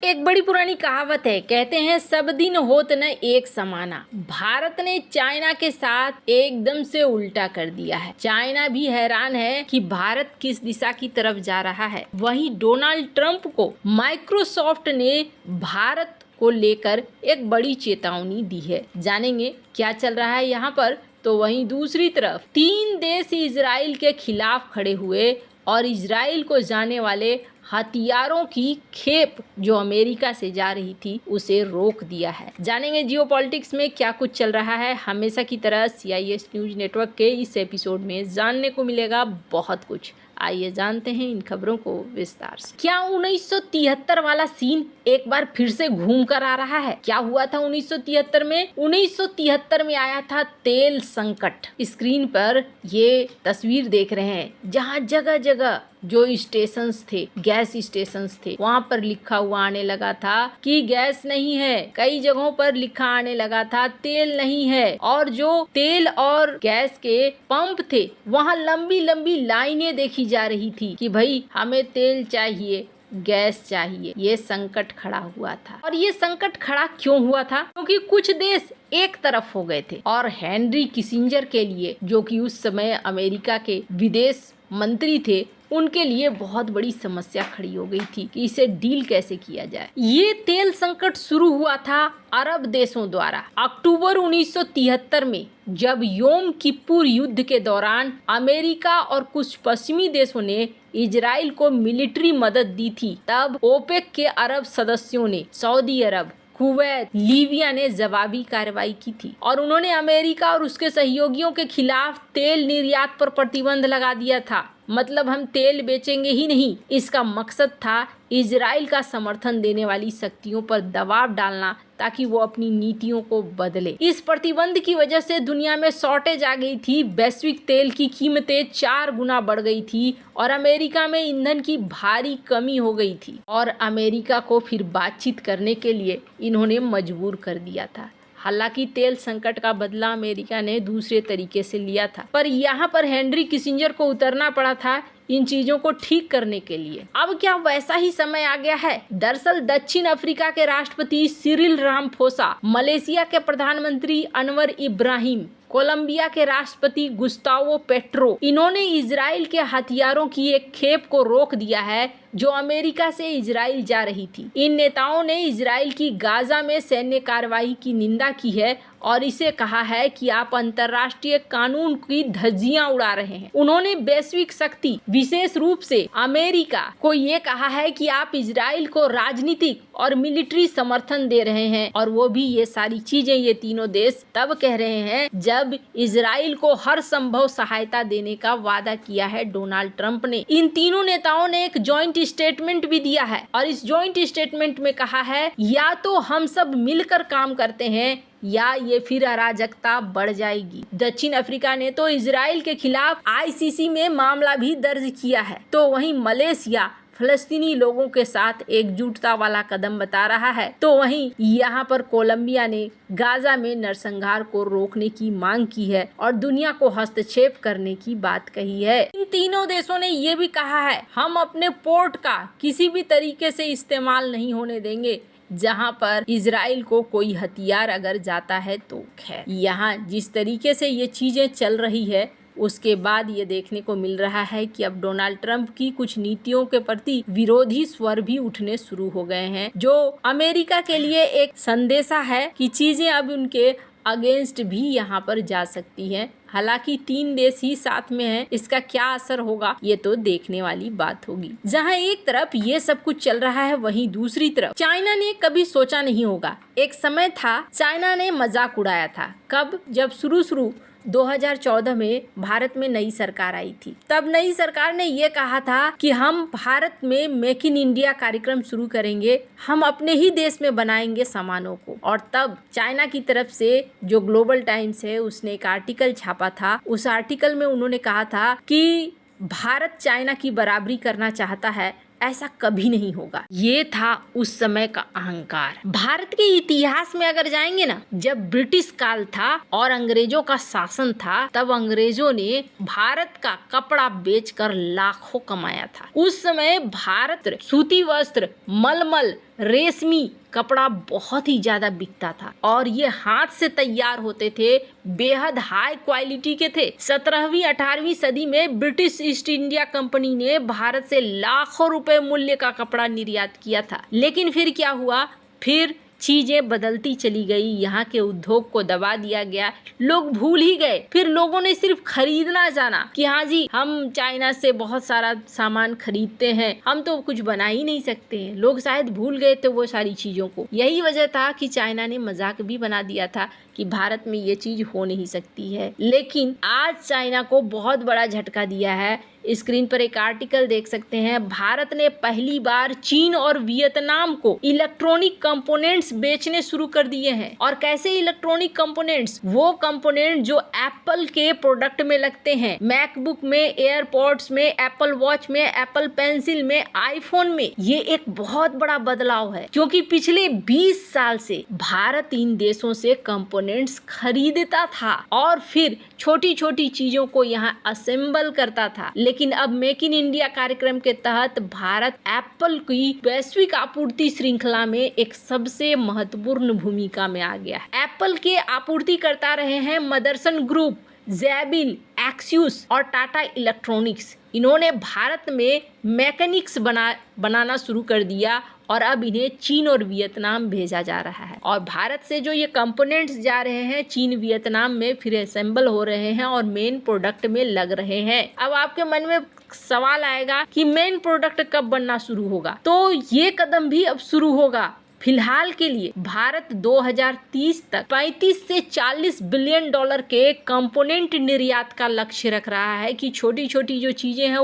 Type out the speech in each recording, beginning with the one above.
एक बड़ी पुरानी कहावत है, कहते हैं सब दिन होत न एक समाना। भारत ने चाइना के साथ एकदम से उल्टा कर दिया है। चाइना भी हैरान है कि भारत किस दिशा की तरफ जा रहा है। वहीं डोनाल्ड ट्रंप को माइक्रोसॉफ्ट ने भारत को लेकर एक बड़ी चेतावनी दी है। जानेंगे क्या चल रहा है यहाँ पर। तो वहीं दूसरी तरफ 3 देश इजराइल के खिलाफ खड़े हुए और इजराइल को जाने वाले हथियारों की खेप जो अमेरिका से जा रही थी उसे रोक दिया है। जानेंगे जियोपॉलिटिक्स में क्या कुछ चल रहा है। हमेशा की तरह CIS न्यूज नेटवर्क के इस एपिसोड में जानने को मिलेगा बहुत कुछ। आइए जानते हैं इन खबरों को विस्तार से। क्या 1973 वाला सीन एक बार फिर से घूम कर आ रहा है? क्या हुआ था 1973 में? 1973 में आया था तेल संकट। स्क्रीन पर ये तस्वीर देख रहे हैं जहाँ जगह जगह जो स्टेशंस थे, गैस स्टेशंस थे, वहाँ पर लिखा हुआ आने लगा था कि गैस नहीं है। कई जगहों पर लिखा आने लगा था तेल नहीं है। और जो तेल और गैस के पंप थे वहाँ लंबी लंबी लाइनें देखी जा रही थी कि भाई हमें तेल चाहिए, गैस चाहिए। ये संकट खड़ा हुआ था। और ये संकट खड़ा क्यों हुआ था? क्योंकि कुछ देश एक तरफ हो गए थे और हेनरी किसिंजर के लिए, जो कि उस समय अमेरिका के विदेश मंत्री थे, उनके लिए बहुत बड़ी समस्या खड़ी हो गई थी कि इसे डील कैसे किया जाए। ये तेल संकट शुरू हुआ था अरब देशों द्वारा अक्टूबर 1973 में, जब योम किप्पुर युद्ध के दौरान अमेरिका और कुछ पश्चिमी देशों ने इजराइल को मिलिट्री मदद दी थी। तब ओपेक के अरब सदस्यों ने, सऊदी अरब, कुवैत, लीबिया ने जवाबी कार्रवाई की थी और उन्होंने अमेरिका और उसके सहयोगियों के खिलाफ तेल निर्यात पर प्रतिबंध लगा दिया था। मतलब हम तेल बेचेंगे ही नहीं। इसका मकसद था इजराइल का समर्थन देने वाली शक्तियों पर दबाव डालना ताकि वो अपनी नीतियों को बदले। इस प्रतिबंध की वजह से दुनिया में शॉर्टेज आ गई थी। वैश्विक तेल की कीमतें 4 गुना बढ़ गई थी और अमेरिका में ईंधन की भारी कमी हो गई थी और अमेरिका को फिर बातचीत करने के लिए इन्होंने मजबूर कर दिया था। हालांकि तेल संकट का बदला अमेरिका ने दूसरे तरीके से लिया था, पर यहाँ पर हेनरी किसिंजर को उतरना पड़ा था इन चीजों को ठीक करने के लिए। अब क्या वैसा ही समय आ गया है? दरअसल दक्षिण अफ्रीका के राष्ट्रपति सिरिल रामफोसा, मलेशिया के प्रधानमंत्री अनवर इब्राहिम, कोलंबिया के राष्ट्रपति गुस्तावो पेट्रो, इन्होंने इजराइल के हथियारों की एक खेप को रोक दिया है जो अमेरिका से इजराइल जा रही थी। इन नेताओं ने इजराइल की गाजा में सैन्य कार्रवाई की निंदा की है और इसे कहा है कि आप अंतर्राष्ट्रीय कानून की धज्जियां उड़ा रहे हैं। उन्होंने वैश्विक शक्ति, विशेष रूप से अमेरिका को ये कहा है कि आप इजराइल को राजनीतिक और मिलिट्री समर्थन दे रहे हैं। और वो भी ये सारी चीजें ये तीनों देश तब कह रहे हैं जब इजराइल को हर संभव सहायता देने का वादा किया है डोनाल्ड ट्रंप ने। इन तीनों नेताओं ने एक जॉइंट स्टेटमेंट भी दिया है और इस जॉइंट स्टेटमेंट में कहा है या तो हम सब मिलकर काम करते हैं या ये फिर अराजकता बढ़ जाएगी। दक्षिण अफ्रीका ने तो इजराइल के खिलाफ ICC में मामला भी दर्ज किया है। तो वहीं मलेशिया फलस्तीनी लोगों के साथ एकजुटता वाला कदम बता रहा है। तो वहीं यहाँ पर कोलंबिया ने गाजा में नरसंहार को रोकने की मांग की है और दुनिया को हस्तक्षेप करने की बात कही है। इन तीनों देशों ने ये भी कहा है हम अपने पोर्ट का किसी भी तरीके से इस्तेमाल नहीं होने देंगे जहां पर इजराइल को कोई हथियार अगर जाता है तो। खैर, यहाँ जिस तरीके से ये चीजें चल रही है उसके बाद ये देखने को मिल रहा है कि अब डोनाल्ड ट्रंप की कुछ नीतियों के प्रति विरोधी स्वर भी उठने शुरू हो गए हैं, जो अमेरिका के लिए एक संदेशा है कि चीजें अब उनके अगेंस्ट भी यहाँ पर जा सकती हैं। हालांकि 3 देश ही साथ में हैं, इसका क्या असर होगा ये तो देखने वाली बात होगी। जहां एक तरफ ये सब कुछ चल रहा है, वहीं दूसरी तरफ चाइना ने कभी सोचा नहीं होगा। एक समय था चाइना ने मजाक उड़ाया था। कब? जब शुरू 2014 में भारत में नई सरकार आई थी। तब नई सरकार ने ये कहा था कि हम भारत में मेक इन इंडिया कार्यक्रम शुरू करेंगे, हम अपने ही देश में बनाएंगे सामानों को। और तब चाइना की तरफ से जो ग्लोबल टाइम्स है उसने एक आर्टिकल छापा था। उस आर्टिकल में उन्होंने कहा था कि भारत चाइना की बराबरी करना चाहता है ऐसा कभी नहीं होगा। ये था उस समय का अहंकार। भारत के इतिहास में अगर जाएंगे ना, जब ब्रिटिश काल था और अंग्रेजों का शासन था, तब अंग्रेजों ने भारत का कपड़ा बेचकर लाखों कमाया था। उस समय भारत सूती वस्त्र, मलमल, रेशमी कपड़ा बहुत ही ज्यादा बिकता था और ये हाथ से तैयार होते थे, बेहद हाई क्वालिटी के थे। 17वीं 18वीं सदी में ब्रिटिश ईस्ट इंडिया कंपनी ने भारत से लाखों रुपए मूल्य का कपड़ा निर्यात किया था। लेकिन फिर क्या हुआ, फिर चीजें बदलती चली गई, यहाँ के उद्योग को दबा दिया गया, लोग भूल ही गए। फिर लोगों ने सिर्फ खरीदना जाना कि हाँ जी, हम चाइना से बहुत सारा सामान खरीदते हैं, हम तो कुछ बना ही नहीं सकते हैं। लोग शायद भूल गए थे वो सारी चीजों को। यही वजह था कि चाइना ने मजाक भी बना दिया था कि भारत में ये चीज हो नहीं सकती है। लेकिन आज चाइना को बहुत बड़ा झटका दिया है। स्क्रीन पर एक आर्टिकल देख सकते हैं। भारत ने पहली बार चीन और वियतनाम को इलेक्ट्रॉनिक कंपोनेंट्स बेचने शुरू कर दिए हैं। और कैसे इलेक्ट्रॉनिक कंपोनेंट्स? वो कंपोनेंट जो एप्पल के प्रोडक्ट में लगते हैं, मैकबुक में, एयरपॉड्स में, एप्पल वॉच में, एप्पल पेंसिल में, आईफोन में। ये एक बहुत बड़ा बदलाव है, क्योंकि पिछले 20 साल से भारत इन देशों से कंपोनेंट्स खरीदता था और फिर छोटी छोटी चीजों को यहाँ असेंबल करता था। लेकिन अब मेक इन इंडिया कार्यक्रम के तहत भारत एप्पल की वैश्विक आपूर्ति श्रृंखला में एक सबसे महत्वपूर्ण भूमिका में आ गया है। एप्पल के आपूर्तिकर्ता रहे हैं मदरसन ग्रुप, ज़ेबिल, एक्सियस और टाटा इलेक्ट्रॉनिक्स। इन्होंने भारत में मैकेनिक्स बनाना शुरू कर दिया और अब इन्हें चीन और वियतनाम भेजा जा रहा है। और भारत से जो ये कंपोनेंट्स जा रहे हैं चीन वियतनाम में, फिर असेंबल हो रहे हैं और मेन प्रोडक्ट में लग रहे हैं। अब आपके मन में सवाल आएगा कि मेन प्रोडक्ट कब बनना शुरू होगा? तो ये कदम भी अब शुरू होगा। फिलहाल के लिए भारत 2030 तक 35 से 40 बिलियन डॉलर के कंपोनेंट निर्यात का लक्ष्य रख रहा है कि छोटी छोटी जो चीजें हैं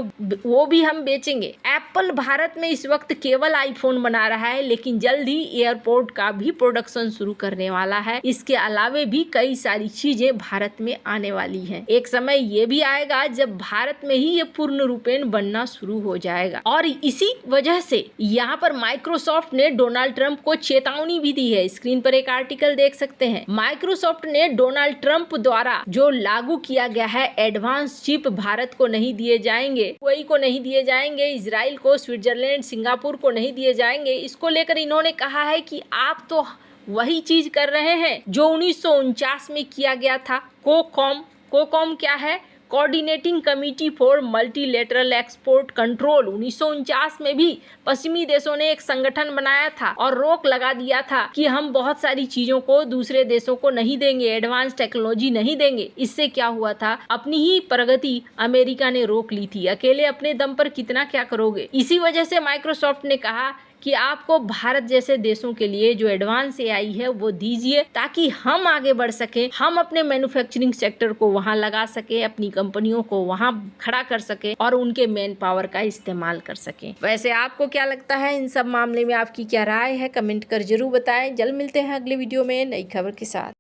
वो भी हम बेचेंगे। एप्पल भारत में इस वक्त केवल आईफोन बना रहा है, लेकिन जल्द ही एयरपोर्ट का भी प्रोडक्शन शुरू करने वाला है। इसके अलावे भी कई सारी चीजें भारत में आने वाली हैं। एक समय ये भी आएगा जब भारत में ही ये पूर्ण रूपेण बनना शुरू हो जाएगा। और इसी वजह से यहाँ पर माइक्रोसॉफ्ट ने डोनाल्ड ट्रंप को चेतावनी भी दी है। स्क्रीन पर एक आर्टिकल देख सकते हैं। माइक्रोसॉफ्ट ने डोनाल्ड ट्रंप द्वारा जो लागू किया गया है एडवांस चिप भारत को नहीं दिए जाएंगे, कोई को नहीं दिए जाएंगे, इजराइल को, स्विट्जरलैंड, सिंगापुर को नहीं दिए जाएंगे। इसको लेकर इन्होंने कहा है कि आप तो वही चीज कर रहे हैं जो 1949 में किया गया था। कोकॉम क्या है? Coordinating committee for multilateral export control. 1949 में भी पश्चिमी देशों ने एक संगठन बनाया था और रोक लगा दिया था कि हम बहुत सारी चीजों को दूसरे देशों को नहीं देंगे, एडवांस टेक्नोलॉजी नहीं देंगे। इससे क्या हुआ था, अपनी ही प्रगति अमेरिका ने रोक ली थी। अकेले अपने दम पर कितना क्या करोगे। इसी वजह से माइक्रोसॉफ्ट ने कहा कि आपको भारत जैसे देशों के लिए जो एडवांस एआई है वो दीजिए, ताकि हम आगे बढ़ सके, हम अपने मैन्युफैक्चरिंग सेक्टर को वहां लगा सके, अपनी कंपनियों को वहां खड़ा कर सके और उनके मैन पावर का इस्तेमाल कर सके। वैसे आपको क्या लगता है इन सब मामले में? आपकी क्या राय है? कमेंट कर जरूर बताएं। जल्द मिलते हैं अगले वीडियो में नई खबर के साथ।